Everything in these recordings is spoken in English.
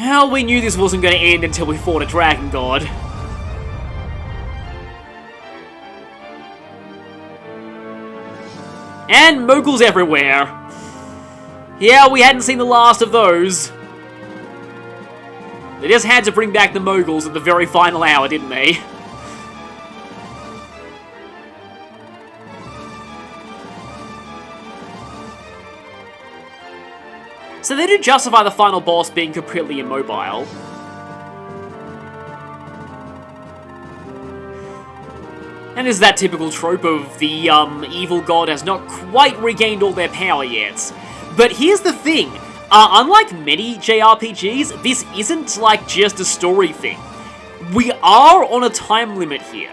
Well, we knew this wasn't going to end until we fought a dragon god. And moguls everywhere. Yeah, we hadn't seen the last of those. They just had to bring back the moguls at the very final hour, didn't they? So they do justify the final boss being completely immobile. And there's that typical trope of the evil god has not quite regained all their power yet. But here's the thing, unlike many JRPGs, this isn't like just a story thing. We are on a time limit here.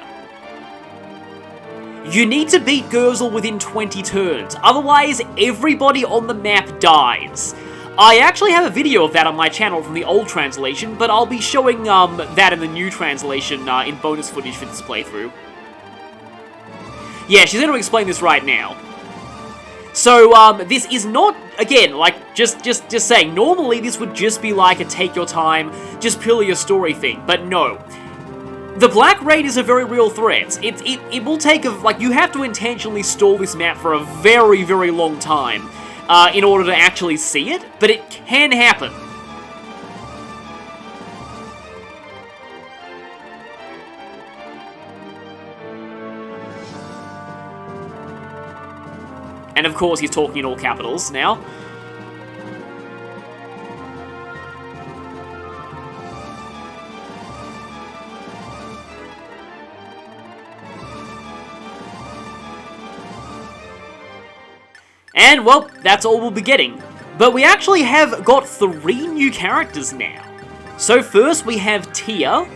You need to beat Gurzel within 20 turns, otherwise everybody on the map dies. I actually have a video of that on my channel from the old translation, but I'll be showing that in the new translation in bonus footage for this playthrough. Yeah, she's going to explain this right now. So, this is not, again, like, just saying, normally this would just be like a take your time, just purely a story thing, but no. The Black Raid is a very real threat. It will take, like, you have to intentionally stall this map for a very, very long time. In order to actually see it, but it can happen. And of course he's talking in all capitals now. And, well, that's all we'll be getting. But we actually have got 3 new characters now. So first we have Tear.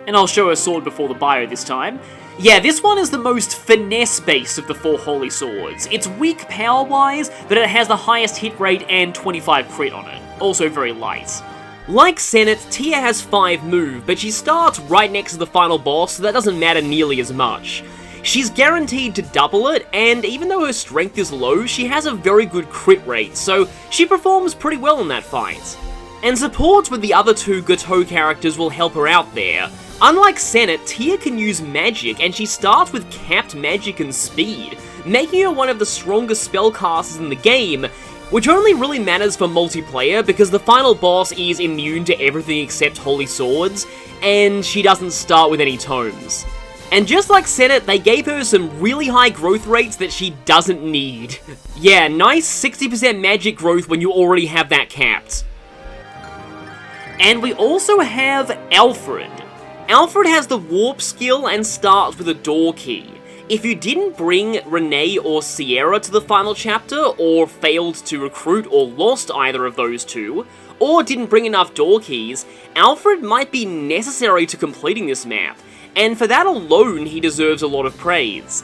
And I'll show her sword before the bio this time. Yeah, this one is the most finesse-based of the 4 holy swords. It's weak power-wise, but it has the highest hit rate and 25 crit on it. Also very light. Like Senate, Tear has 5 move, but she starts right next to the final boss, so that doesn't matter nearly as much. She's guaranteed to double it, and even though her strength is low, she has a very good crit rate, so she performs pretty well in that fight. And supports with the other 2 Gateau characters will help her out there. Unlike Senate, Tear can use magic, and she starts with capped magic and speed, making her one of the strongest spellcasters in the game, which only really matters for multiplayer because the final boss is immune to everything except holy swords, and she doesn't start with any tomes. And just like Senate, they gave her some really high growth rates that she doesn't need. Yeah, nice 60% magic growth when you already have that capped. And we also have Alfred. Alfred has the warp skill and starts with a door key. If you didn't bring Renee or Sierra to the final chapter, or failed to recruit or lost either of those 2, or didn't bring enough door keys, Alfred might be necessary to completing this map. And for that alone, he deserves a lot of praise.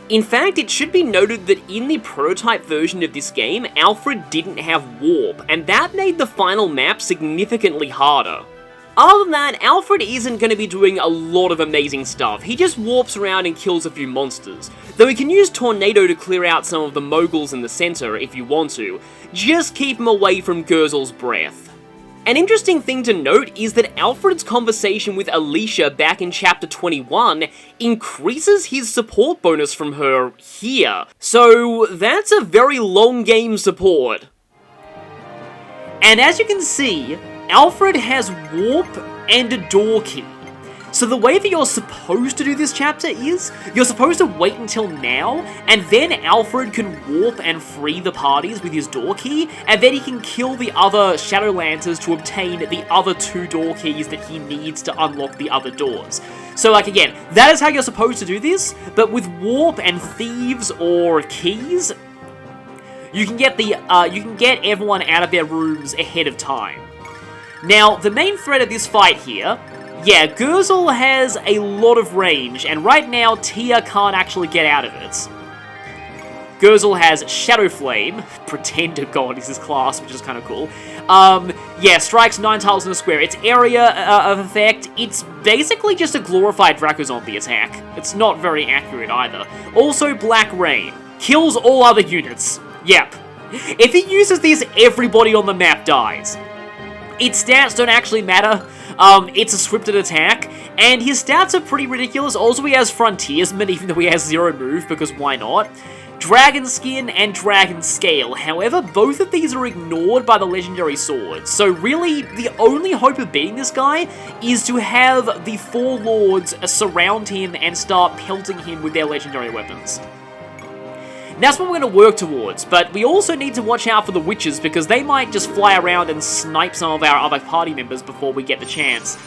In fact, it should be noted that in the prototype version of this game, Alfred didn't have warp, and that made the final map significantly harder. Other than that, Alfred isn't going to be doing a lot of amazing stuff. He just warps around and kills a few monsters, though he can use Tornado to clear out some of the moguls in the center if you want to. Just keep him away from Gurzel's breath. An interesting thing to note is that Alfred's conversation with Alicia back in chapter 21 increases his support bonus from her here. So that's a very long game support. And as you can see, Alfred has warp and a door key. So the way that you're supposed to do this chapter is, you're supposed to wait until now, and then Alfred can warp and free the parties with his door key, and then he can kill the other Shadowlancers to obtain the other 2 door keys that he needs to unlock the other doors. So like again, that is how you're supposed to do this, but with warp and thieves or keys, you can get everyone out of their rooms ahead of time. Now, the main threat of this fight here, yeah, Gurzel has a lot of range, and right now, Tear can't actually get out of it. Gurzel has Shadow Flame, Pretender God is his class, which is kind of cool. Yeah, strikes 9 tiles in a square. Its area of effect, it's basically just a glorified Draco Zombie attack. It's not very accurate either. Also, Black Rain. Kills all other units. Yep. If he uses this, everybody on the map dies. Its stats don't actually matter. It's a scripted attack, and his stats are pretty ridiculous. Also, he has Frontiersman, even though he has 0 move, because why not? Dragon Skin and Dragon Scale. However, both of these are ignored by the legendary swords. So really, the only hope of beating this guy is to have the 4 lords surround him and start pelting him with their legendary weapons. That's what we're going to work towards, but we also need to watch out for the witches because they might just fly around and snipe some of our other party members before we get the chance.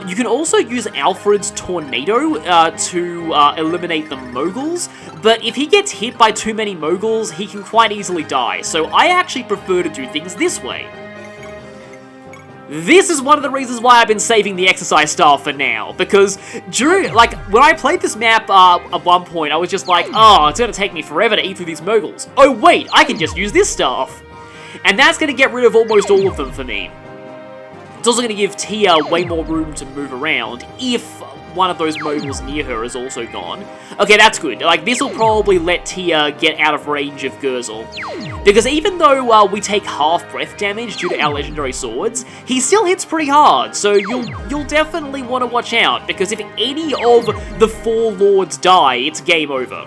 You can also use Alfred's Tornado to eliminate the Moguls, but if he gets hit by too many Moguls, he can quite easily die, so I actually prefer to do things this way. This is one of the reasons why I've been saving the exercise staff for now, because during, like, when I played this map at one point, I was just like, oh, it's gonna take me forever to eat through these Moguls. Oh wait, I can just use this staff! And that's gonna get rid of almost all of them for me. It's also going to give Tia way more room to move around if one of those Moguls near her is also gone. Okay, that's good. Like, this will probably let Tia get out of range of Gurzel. Because even though we take half breath damage due to our legendary swords, he still hits pretty hard, so you'll definitely want to watch out, because if any of the 4 lords die, it's game over.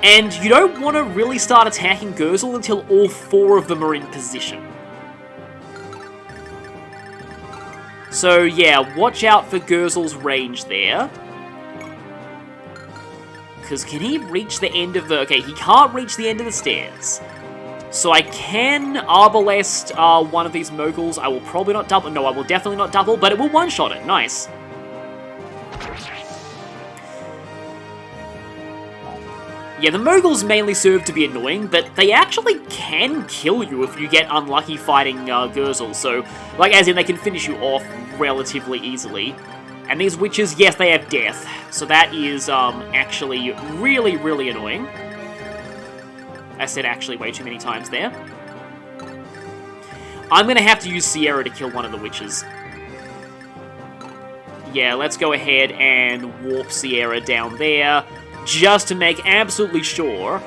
And you don't want to really start attacking Gurzel until all 4 of them are in position. So yeah, watch out for Gurzel's range there. Because can he reach the end of the... Okay, he can't reach the end of the stairs. So I can Arbalest one of these Moguls. I will probably not double... No, I will definitely not double, but it will one-shot it. Nice. Yeah, the Moguls mainly serve to be annoying, but they actually can kill you if you get unlucky fighting Gurzel, so, like, as in they can finish you off relatively easily. And these witches, yes, they have death, so that is, actually really, really annoying. I said actually way too many times there. I'm gonna have to use Sierra to kill one of the witches. Yeah, let's go ahead and warp Sierra down there, just to make absolutely sure.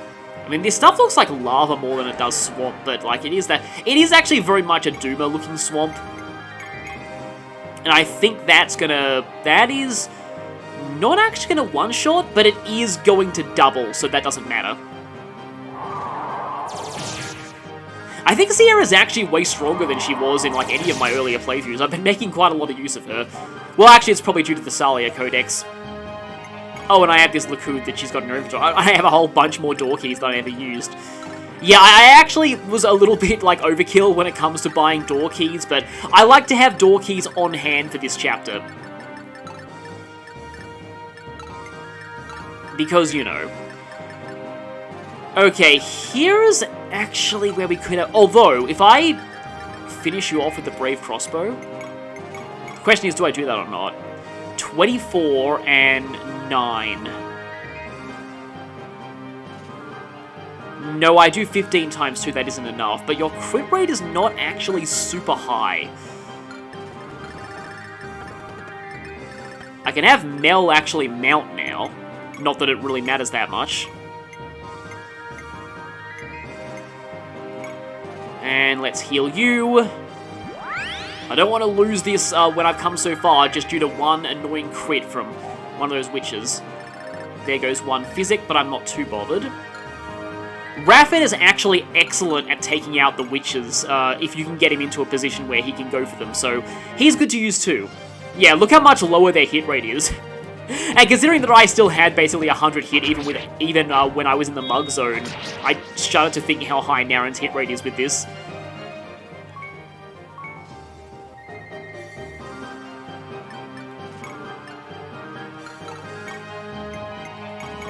I mean, this stuff looks like lava more than it does swamp, but, like, it is actually very much a Duma-looking swamp. And I think that is not actually gonna one-shot, but it is going to double, so that doesn't matter. I think Sierra's actually way stronger than she was in, like, any of my earlier playthroughs. I've been making quite a lot of use of her. Well, actually, it's probably due to the Salia Codex. Oh, and I have this Lakud that she's got in her inventory. I have a whole bunch more door keys that I never used. Yeah, I actually was a little bit, like, overkill when it comes to buying door keys, but I like to have door keys on hand for this chapter. Because, you know. Okay, here's actually where we could have... Although, if I finish you off with the Brave Crossbow... The question is, do I do that or not? 24 and 9. No, I do 15 times 2, that isn't enough, but your crit rate is not actually super high. I can have Mel actually mount now. Not that it really matters that much. And let's heal you. I don't want to lose this when I've come so far, just due to one annoying crit from one of those witches. There goes one physic, but I'm not too bothered. Raffin is actually excellent at taking out the witches, if you can get him into a position where he can go for them, so he's good to use too. Yeah, look how much lower their hit rate is. And considering that I still had basically 100 hit even when I was in the mug zone, I started to think how high Naren's hit rate is with this.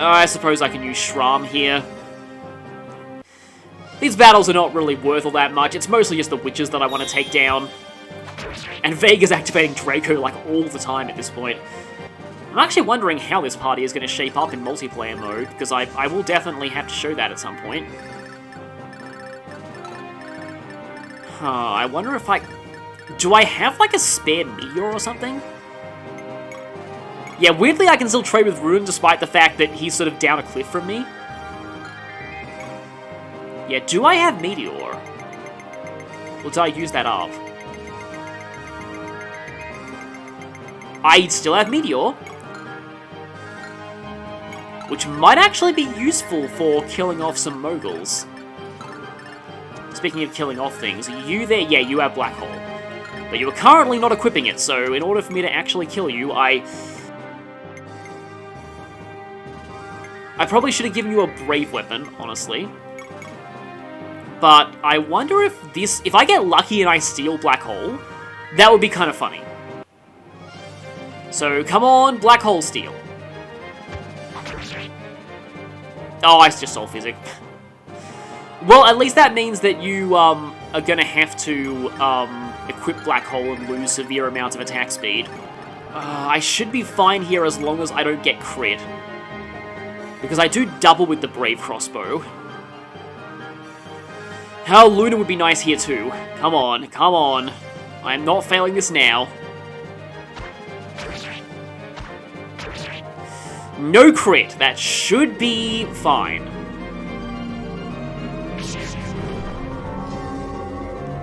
I suppose I can use Shram here. These battles are not really worth all that much, it's mostly just the witches that I want to take down. And Vega's activating Draco like all the time at this point. I'm actually wondering how this party is going to shape up in multiplayer mode, because I will definitely have to show that at some point. I wonder if do I have like a spare meteor or something? Yeah, weirdly I can still trade with Rune despite the fact that he's sort of down a cliff from me. Yeah, do I have Meteor? Or did I use that up? I still have Meteor. Which might actually be useful for killing off some moguls. Speaking of killing off things, are you there? Yeah, you have Black Hole. But you are currently not equipping it, so in order for me to actually kill you, I probably should have given you a Brave weapon, honestly. But I wonder if I get lucky and I steal Black Hole, that would be kind of funny. So, come on, Black Hole steal. Oh, I just stole Physic. Well, at least that means that you are gonna have to equip Black Hole and lose severe amounts of attack speed. I should be fine here as long as I don't get crit. Because I do double with the Brave Crossbow. Hell, Luna would be nice here too. Come on, come on. I am not failing this now. No crit. That should be fine.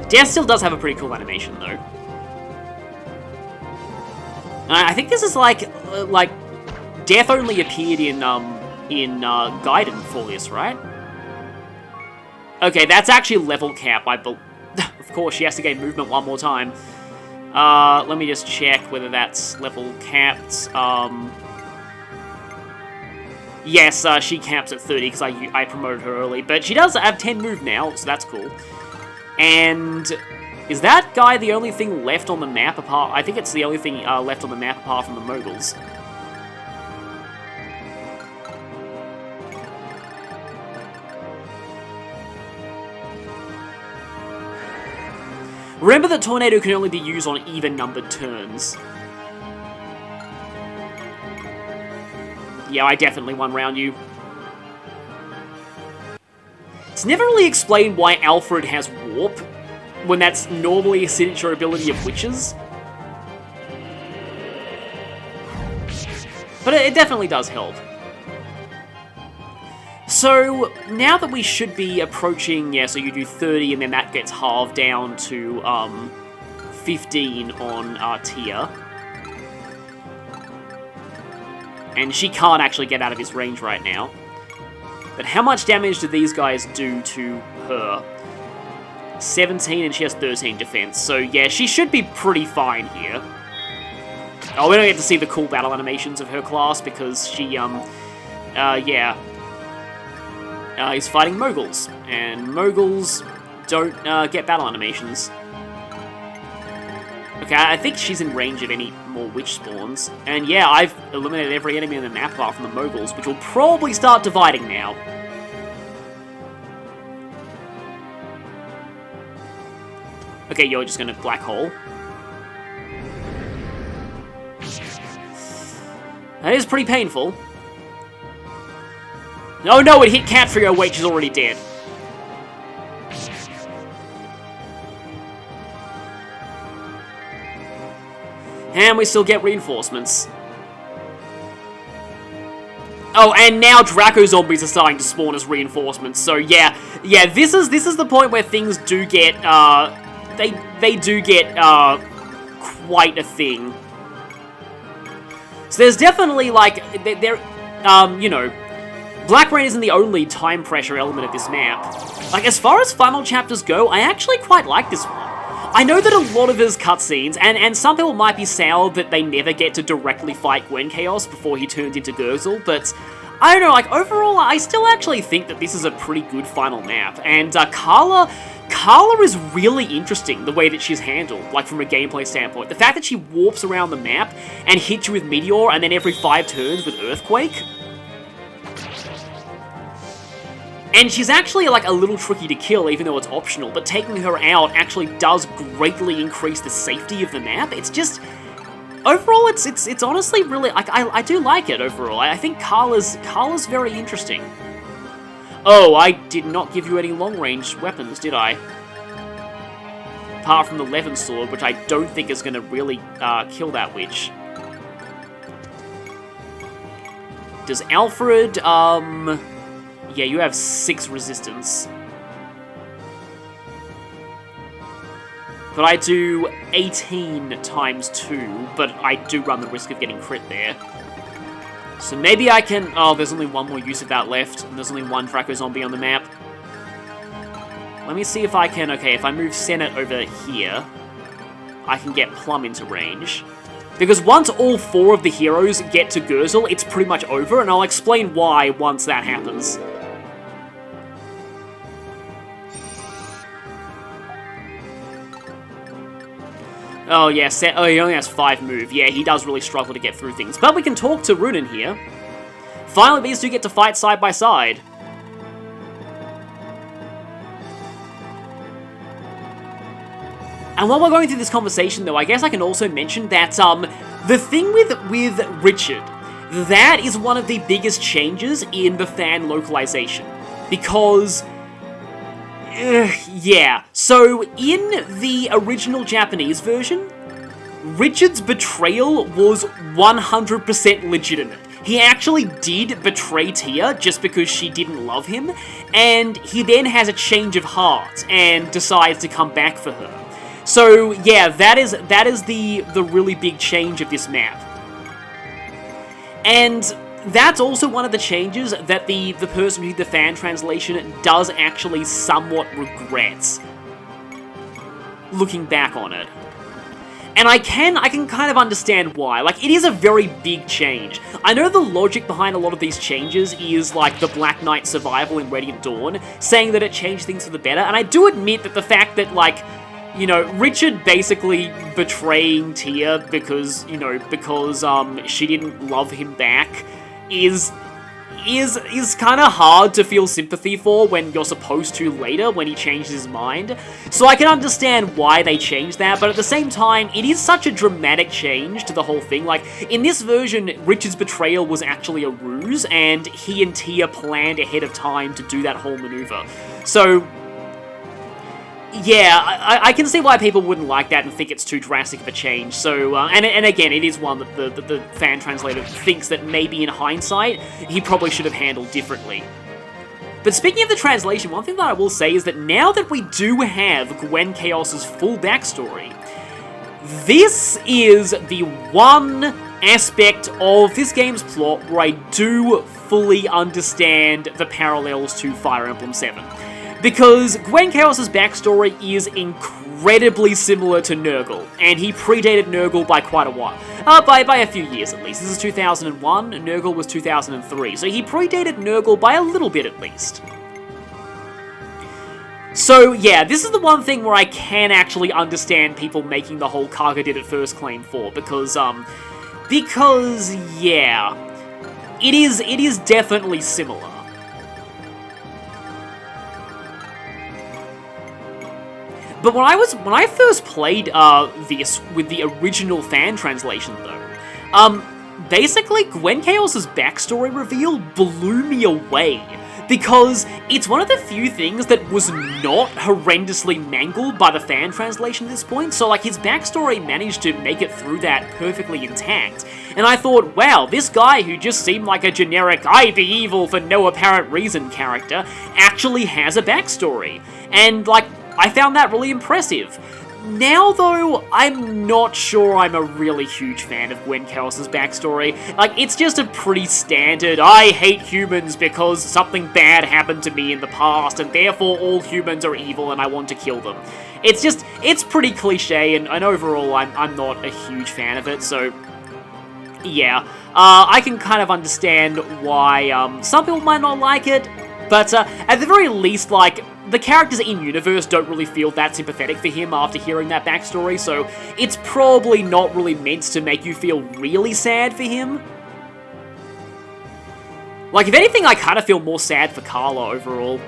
Death still does have a pretty cool animation, though. I think this is like Death only appeared in Gaiden for this, right? Okay, that's actually level cap. Of course, she has to gain movement one more time. Let me just check whether that's level capped. Yes, she caps at 30 because I promoted her early, but she does have 10 move now, so that's cool. And is that guy the only thing left on the map apart? I think it's the only thing left on the map apart from the moguls. Remember that Tornado can only be used on even-numbered turns. Yeah, I definitely one-round you. It's never really explained why Alfred has Warp, when that's normally a signature ability of witches. But it definitely does help. So, now that we should be approaching, yeah, so you do 30 and then that gets halved down to 15 on Tear. And she can't actually get out of his range right now. But how much damage do these guys do to her? 17 and she has 13 defense. So yeah, she should be pretty fine here. Oh, we don't get to see the cool battle animations of her class because she, is fighting moguls. And moguls don't get battle animations. Okay, I think she's in range of any more witch spawns. And yeah, I've eliminated every enemy on the map apart from the moguls, which will probably start dividing now. Okay, you're just gonna Black Hole. That is pretty painful. Oh no, it hit Cat Trigger. Wait, she's already dead. And we still get reinforcements. Oh, and now Draco zombies are starting to spawn as reinforcements. So yeah, this is the point where things do get they do get quite a thing. So there's definitely like you know, Black Rain isn't the only time pressure element of this map. Like as far as final chapters go, I actually quite like this one. I know that a lot of his cutscenes, and some people might be sour that they never get to directly fight Gwen Chaos before he turns into Gurzel, but I don't know, like, overall, I still actually think that this is a pretty good final map, and Carla is really interesting, the way that she's handled, like, from a gameplay standpoint. The fact that she warps around the map and hits you with Meteor, and then every 5 turns with Earthquake. And she's actually, like, a little tricky to kill, even though it's optional, but taking her out actually does greatly increase the safety of the map. It's just... overall, it's honestly really... like, I do like it, overall. I think Carla's very interesting. Oh, I did not give you any long-range weapons, did I? Apart from the Levin Sword, which I don't think is going to really kill that witch. Does Alfred, yeah, you have 6 resistance. But I do 18 times 2, but I do run the risk of getting crit there. So maybe I can... Oh, there's only one more use of that left, and there's only one Draco Zombie on the map. Let me see if I can... Okay, if I move Senate over here, I can get Plum into range. Because once all 4 of the heroes get to Gurzel, it's pretty much over, and I'll explain why once that happens. Oh yeah, he only has 5 move. Yeah, he does really struggle to get through things. But we can talk to Runen here. Finally, these two get to fight side by side. And while we're going through this conversation, though, I guess I can also mention that, the thing with Richard, that is one of the biggest changes in the fan localization. Because... yeah, so in the original Japanese version, Richard's betrayal was 100% legitimate. He actually did betray Tia just because she didn't love him, and he then has a change of heart and decides to come back for her. So yeah, that is the really big change of this map. And that's also one of the changes that the person who did the fan translation does actually somewhat regrets, looking back on it. And I can kind of understand why. Like, it is a very big change. I know the logic behind a lot of these changes is, like, the Black Knight survival in Radiant Dawn, saying that it changed things for the better, and I do admit that the fact that, like, you know, Richard basically betraying Tia because, you know, because she didn't love him back is kind of hard to feel sympathy for when you're supposed to later, when he changes his mind. So I can understand why they changed that, but at the same time, it is such a dramatic change to the whole thing. Like, in this version, Richard's betrayal was actually a ruse, and he and Tia planned ahead of time to do that whole maneuver. So yeah, I can see why people wouldn't like that and think it's too drastic of a change. So, and again, it is one that the fan translator thinks that maybe in hindsight, he probably should have handled differently. But speaking of the translation, one thing that I will say is that now that we do have Gwen Chaos's full backstory, this is the one aspect of this game's plot where I do fully understand the parallels to Fire Emblem 7. Because Gwen Chaos's backstory is incredibly similar to Nurgle, and he predated Nurgle by quite a while. By a few years at least. This is 2001, Nurgle was 2003, so he predated Nurgle by a little bit at least. So yeah, this is the one thing where I can actually understand people making the whole Kaga did it first claim for, because yeah, it is definitely similar. But when I first played this with the original fan translation though, basically Gwen Chaos's backstory reveal blew me away. Because it's one of the few things that was not horrendously mangled by the fan translation at this point, so like his backstory managed to make it through that perfectly intact. And I thought, wow, this guy who just seemed like a generic I be evil for no apparent reason character actually has a backstory. And like, I found that really impressive. Now, though, I'm not sure I'm a really huge fan of Gwen Chaos's backstory. Like, it's just a pretty standard, I hate humans because something bad happened to me in the past, and therefore all humans are evil and I want to kill them. It's pretty cliche, and overall I'm not a huge fan of it, so yeah. I can kind of understand why some people might not like it, but at the very least, like, the characters in-universe don't really feel that sympathetic for him after hearing that backstory, so it's probably not really meant to make you feel really sad for him. Like, if anything, I kind of feel more sad for Carla overall.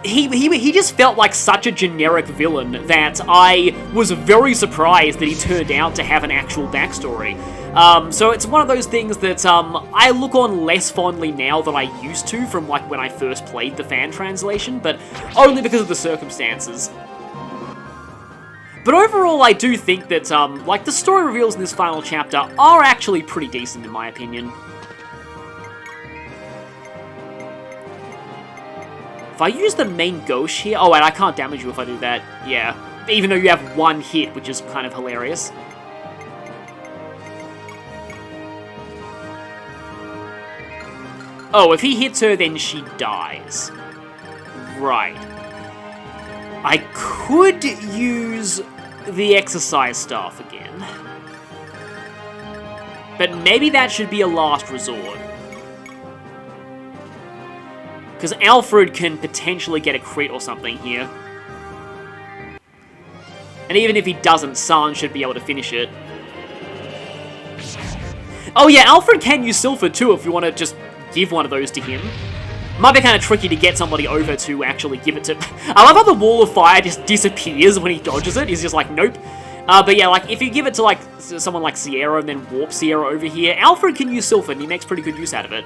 He just felt like such a generic villain that I was very surprised that he turned out to have an actual backstory. So it's one of those things that I look on less fondly now than I used to from like when I first played the fan translation, but only because of the circumstances. But overall, I do think that like the story reveals in this final chapter are actually pretty decent in my opinion. If I use the main gauche here... Oh, and I can't damage you if I do that. Yeah. Even though you have one hit, which is kind of hilarious. Oh, if he hits her, then she dies. Right. I could use the exercise staff again. But maybe that should be a last resort. Because Alfred can potentially get a crit or something here. And even if he doesn't, San should be able to finish it. Oh yeah, Alfred can use Silver too if you want to just give one of those to him. Might be kind of tricky to get somebody over to actually give it to... I love how the wall of fire just disappears when he dodges it. He's just like, nope. But yeah, like, if you give it to, like, someone like Sierra and then warp Sierra over here, Alfred can use Silver and he makes pretty good use out of it.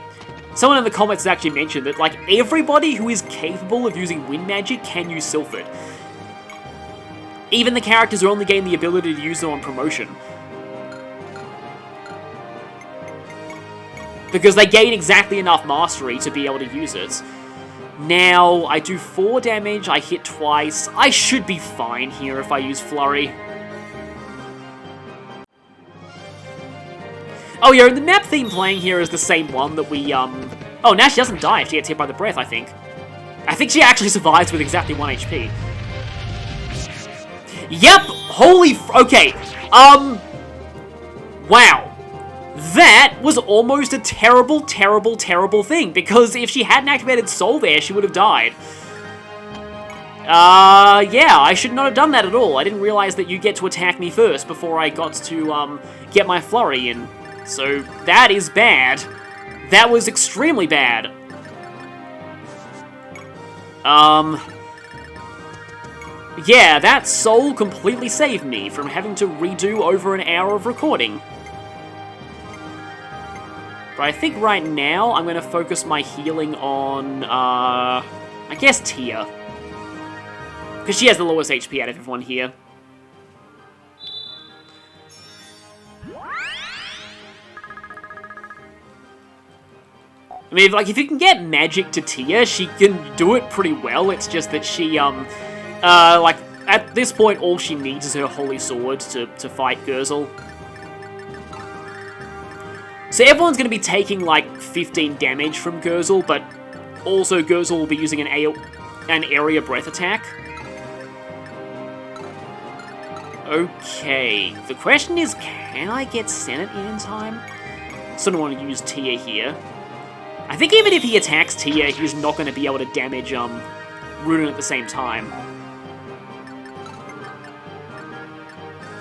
Someone in the comments has actually mentioned that, like, everybody who is capable of using wind magic can use Silphid. Even the characters who only gain the ability to use them on promotion. Because they gain exactly enough mastery to be able to use it. Now, I do 4 damage, I hit twice. I should be fine here if I use Flurry. Oh yeah, and the map theme playing here is the same one that we, Oh, now she doesn't die if she gets hit by the breath, I think. I think she actually survives with exactly 1 HP. Yep! Holy okay. Wow. That was almost a terrible, terrible, terrible thing, because if she hadn't activated Soul there, she would have died. Yeah, I should not have done that at all. I didn't realize that you get to attack me first before I got to, get my Flurry in. So, that is bad. That was extremely bad. Yeah, that soul completely saved me from having to redo over an hour of recording. But I think right now, I'm going to focus my healing on, I guess Tia. Because she has the lowest HP out of everyone here. I mean, like, if you can get magic to Tia, she can do it pretty well. It's just that she, like, at this point, all she needs is her Holy Sword to fight Gurzel. So everyone's going to be taking, like, 15 damage from Gurzel, but also Gurzel will be using an area breath attack. Okay, the question is, can I get Senate in time? Sort of want to use Tia here. I think even if he attacks Tia, he's not going to be able to damage, Runen at the same time.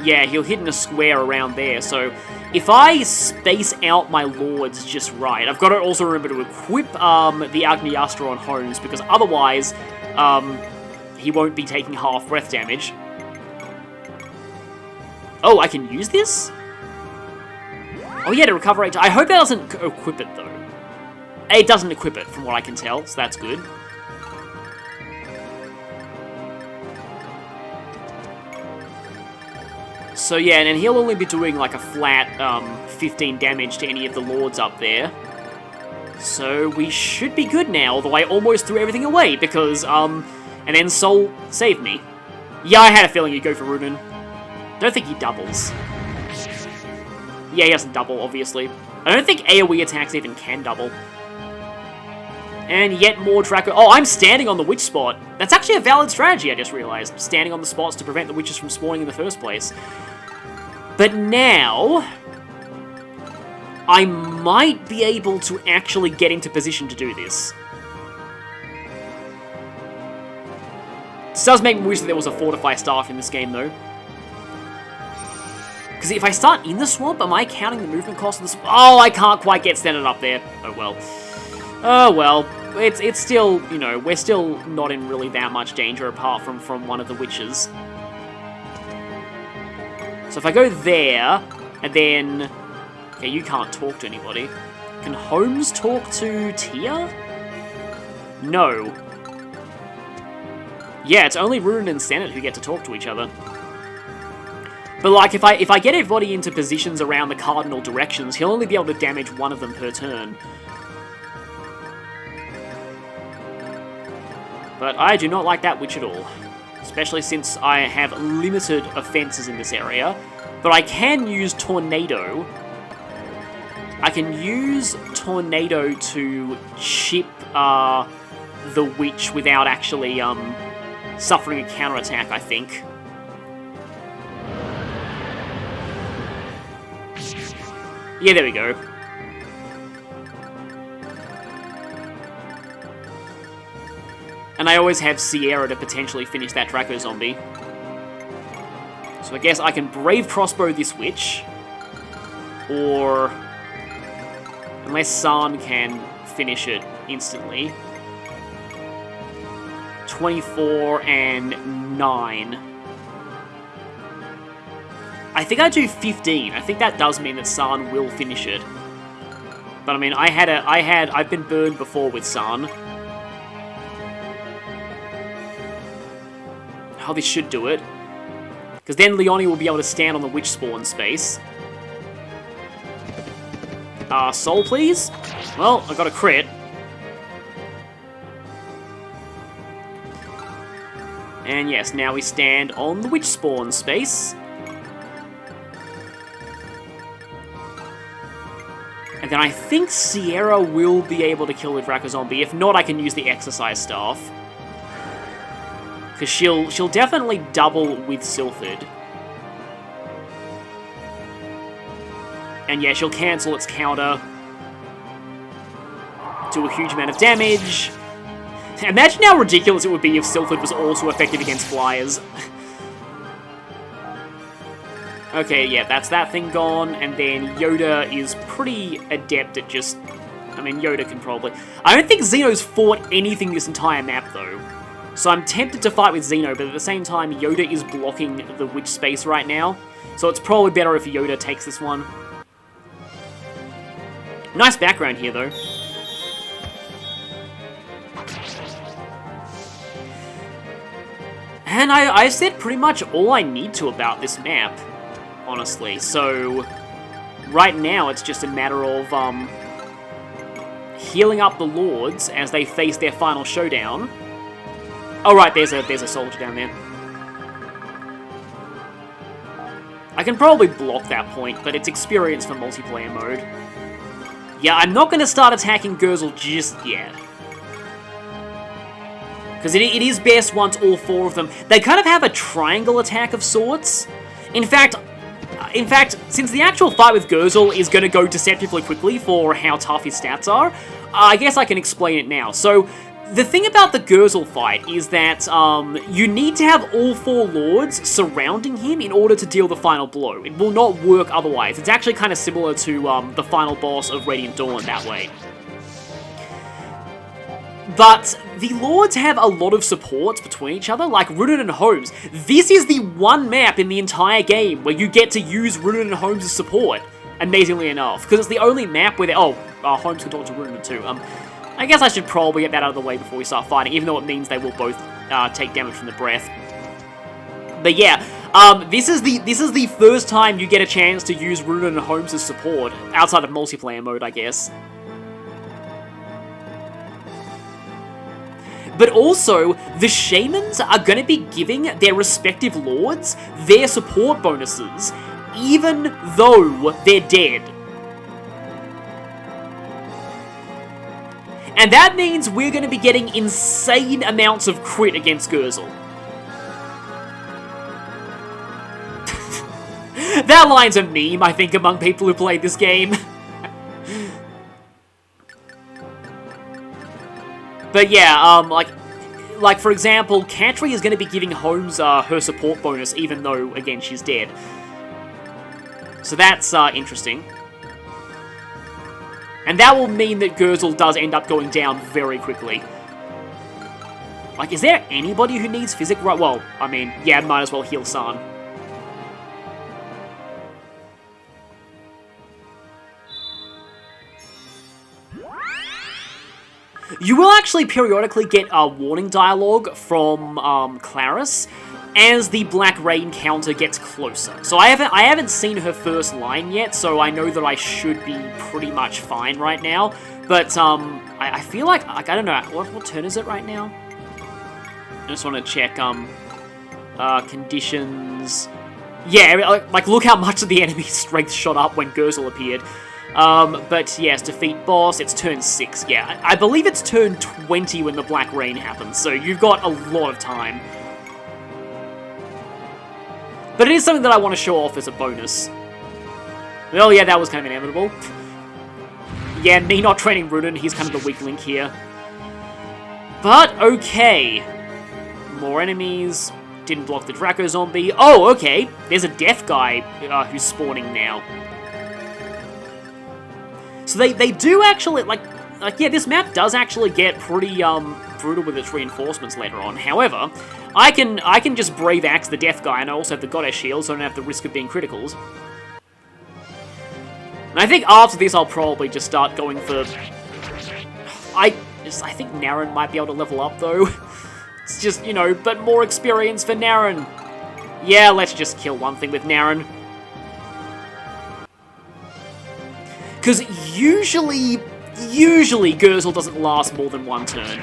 Yeah, he'll hit in a square around there, so if I space out my lords just right, I've got to also remember to equip, the Agniastra on Homes, because otherwise, he won't be taking half breath damage. Oh, I can use this? Oh yeah, to recover I hope that doesn't equip it, though. It doesn't equip it, from what I can tell, so that's good. So yeah, and then he'll only be doing like a flat 15 damage to any of the lords up there. So we should be good now, although I almost threw everything away because, and then Soul saved me. Yeah, I had a feeling he'd go for Runen. Don't think he doubles. Yeah, he doesn't double, obviously. I don't think AoE attacks even can double. And yet more Draco... Oh, I'm standing on the witch spot. That's actually a valid strategy, I just realized. Standing on the spots to prevent the witches from spawning in the first place. But now... I might be able to actually get into position to do this. This does make me wish that there was a Fortify staff in this game, though. Because if I start in the swamp, am I counting the movement cost of the swamp? Oh, I can't quite get standing up there. Oh, well. Oh, well. It's still, you know, we're still not in really that much danger apart from one of the witches. So if I go there, and then... Okay, you can't talk to anybody. Can Holmes talk to Tia? No. Yeah, it's only Runen and Senate who get to talk to each other. But like, if I get everybody into positions around the cardinal directions, he'll only be able to damage one of them per turn. But I do not like that witch at all. Especially since I have limited offenses in this area. But I can use Tornado. I can use Tornado to chip the witch without actually suffering a counterattack, I think. Yeah, there we go. And I always have Sierra to potentially finish that Draco zombie. So I guess I can Brave Crossbow this witch. Or... unless San can finish it instantly. 24 and 9. I think I do 15. I think that does mean that San will finish it. But I mean, I've been burned before with San. Oh, this should do it. Because then Leonie will be able to stand on the witch spawn space. Soul, please? Well, I got a crit. And yes, now we stand on the witch spawn space. And then I think Sierra will be able to kill the Draco zombie. If not, I can use the exercise staff. Because she'll definitely double with Sylphid. And yeah, she'll cancel its counter. Do a huge amount of damage. Imagine how ridiculous it would be if Sylphid was also effective against flyers. Okay, yeah, that's that thing gone. And then Yoda is pretty adept at just... I mean, Yoda can probably... I don't think Xeno's fought anything this entire map, though. So I'm tempted to fight with Xeno, but at the same time, Yoda is blocking the witch space right now. So it's probably better if Yoda takes this one. Nice background here, though. And I said pretty much all I need to about this map, honestly. So, right now it's just a matter of healing up the Lords as they face their final showdown. Oh right, there's a soldier down there. I can probably block that point, but it's experience for multiplayer mode. Yeah, I'm not going to start attacking Gurzel just yet. Because it is best once all four of them... They kind of have a triangle attack of sorts. In fact, since the actual fight with Gurzel is going to go deceptively quickly for how tough his stats are, I guess I can explain it now. So, the thing about the Gurzel fight is that you need to have all four Lords surrounding him in order to deal the final blow. It will not work otherwise. It's actually kind of similar to the final boss of Radiant Dawn that way. But the Lords have a lot of supports between each other, like Runen and Holmes. This is the one map in the entire game where you get to use Runen and Holmes' support, amazingly enough. Because it's the only map where Holmes can talk to Runen too. I guess I should probably get that out of the way before we start fighting, even though it means they will both take damage from the breath. But yeah, this is the first time you get a chance to use Runen and Holmes' support, outside of multiplayer mode, I guess. But also, the Shamans are going to be giving their respective Lords their support bonuses, even though they're dead. And that means we're going to be getting insane amounts of crit against Gurzel. That line's a meme, I think, among people who played this game. But yeah, like for example, Cantry is going to be giving Holmes her support bonus, even though, again, she's dead. So that's interesting. And that will mean that Gurzel does end up going down very quickly. Like, is there anybody who needs Physic? Right, well, I mean, yeah, might as well heal San. You will actually periodically get a warning dialogue from Claris as the Black Rain counter gets closer. So I haven't seen her first line yet, so I know that I should be pretty much fine right now. But I feel like I don't know, what turn is it right now? I just want to check, conditions. Yeah, like, look how much of the enemy's strength shot up when Gurzel appeared. But yes, defeat boss, it's turn 6, yeah. I believe it's turn 20 when the Black Rain happens, so you've got a lot of time. But it is something that I want to show off as a bonus. Well, yeah, that was kind of inevitable. Yeah, me not training Runen, he's kind of the weak link here. But, okay. More enemies. Didn't block the Draco Zombie. Oh, okay. There's a deaf guy who's spawning now. So they do actually, like, yeah, this map does actually get pretty, brutal with its reinforcements later on. However, I can just Brave Axe the deaf guy, and I also have the Goddess Shield, so I don't have the risk of being criticals. And I think after this, I'll probably just start going for... I think Naren might be able to level up, though. It's just, you know, but more experience for Naren. Yeah, let's just kill one thing with Naren. Because usually Gurzel doesn't last more than one turn.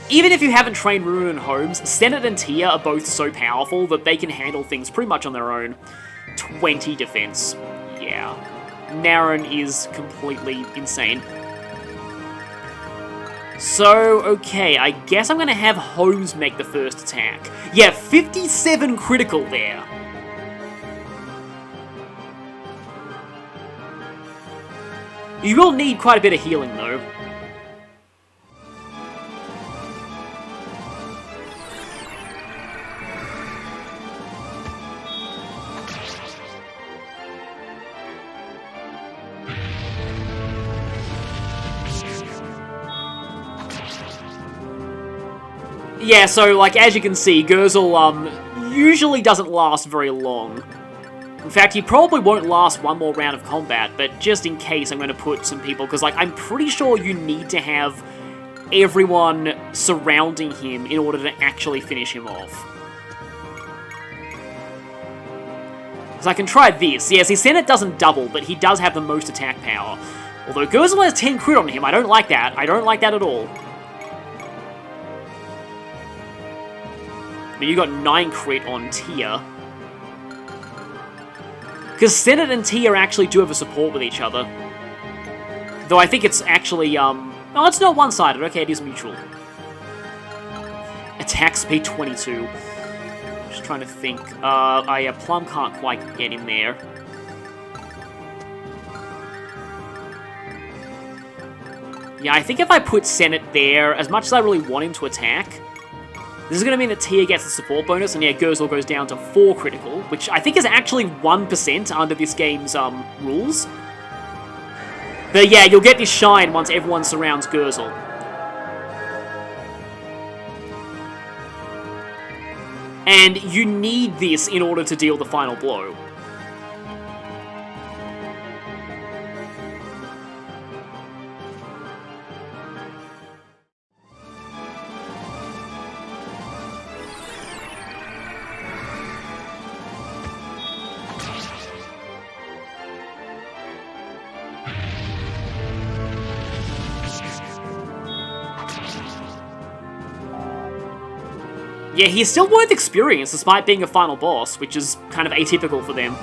Even if you haven't trained Runen and Holmes, Senate and Tia are both so powerful that they can handle things pretty much on their own. 20 defense. Yeah. Naren is completely insane. So, okay, I guess I'm going to have Holmes make the first attack. Yeah, 57 critical there. You will need quite a bit of healing, though. Yeah, so, like, as you can see, Gurzel, usually doesn't last very long. In fact, he probably won't last one more round of combat, but just in case, I'm going to put some people, because, like, I'm pretty sure you need to have everyone surrounding him in order to actually finish him off. Because I can try this. Yes, his Senate doesn't double, but he does have the most attack power. Although Gurzel has 10 crit on him, I don't like that. I don't like that at all. But you got 9 crit on Tia. Because Senate and Tia actually do have a support with each other. Though I think it's actually, oh, it's not one-sided. Okay, it is mutual. Attack speed 22. Just trying to think. Yeah, Plum can't quite get in there. Yeah, I think if I put Senate there, as much as I really want him to attack, this is going to mean that Tia gets the support bonus, and yeah, Gurzel goes down to 4 critical, which I think is actually 1% under this game's rules. But yeah, you'll get this shine once everyone surrounds Gurzel. And you need this in order to deal the final blow. Yeah, he's still worth experience despite being a final boss, which is kind of atypical for them.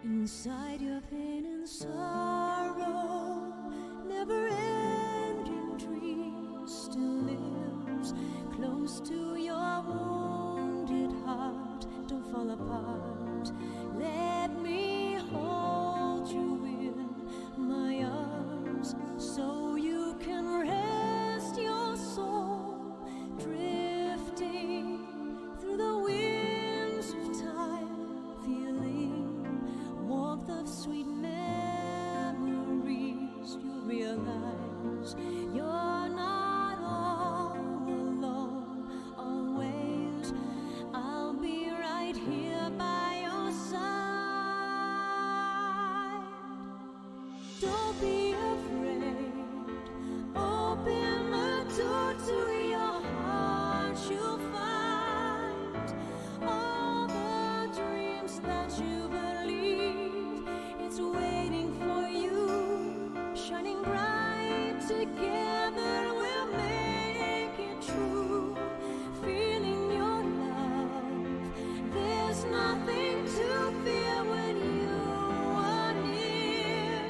Inside your pain and sorrow, never-ending dream still lives close to your wounded heart. Don't fall apart. Let me hold you in my arms so you can rest your soul, drifting through the winds of time, feeling warmth of sweet memories. You realize you're not all alone. Always, I'll be right here by your side. Don't be afraid. Open the door to your heart. You'll find all the dreams that you believe. It's waiting for you, shining bright. Together we'll make it true. Feeling your love, there's nothing to fear when you are near.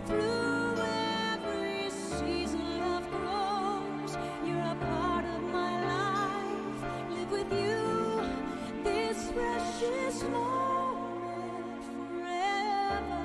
Through every season love grows. You're a part of my life. Live with you this precious moment forever.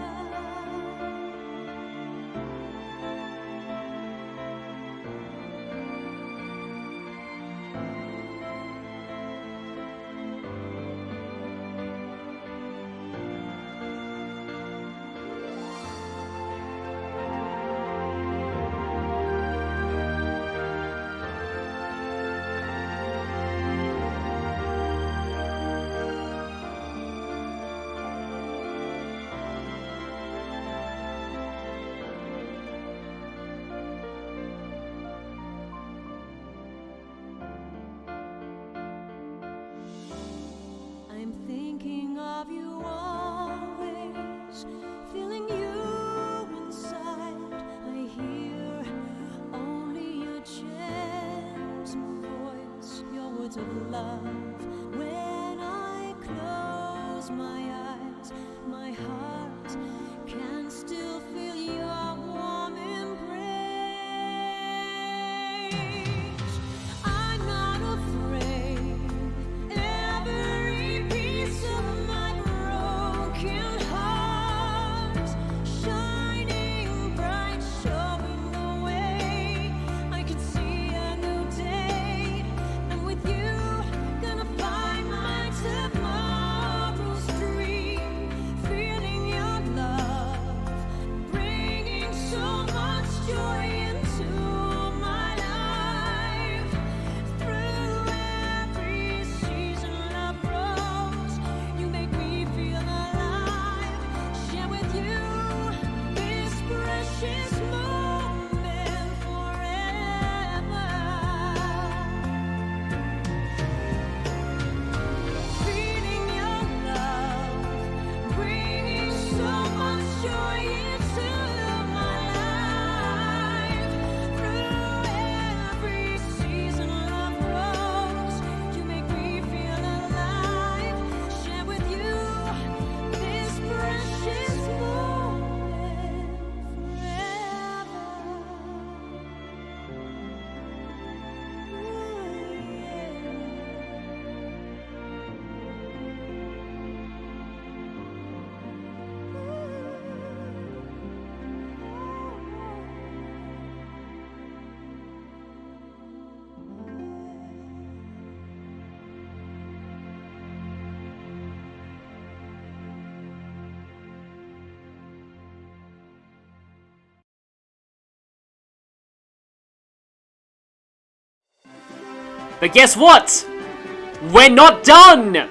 I'm thinking of you always, feeling you inside. I hear only your gentle voice, your words of love. When I close my eyes, my heart can still feel your warm embrace. I'm not afraid. Every piece of my broken heart, shining bright, showing the way. I can see a new day, and with you, gonna find my tomorrow's dream. Feeling your love, bringing so much joy into my life. Through every season love grows. You make me feel alive. Share with you this precious moment forever. Feeling your love, bringing so much joy into my life. Through every season love grows. You make me feel alive. Share with you this precious moment forever. But guess what? We're not done!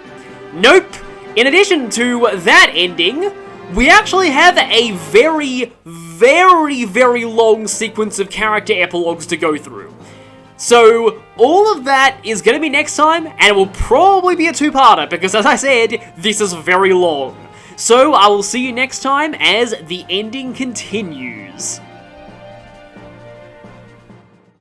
Nope! In addition to that ending, we actually have a very, very, very long sequence of character epilogues to go through. So, all of that is going to be next time, and it will probably be a two-parter, because as I said, this is very long. So, I will see you next time as the ending continues.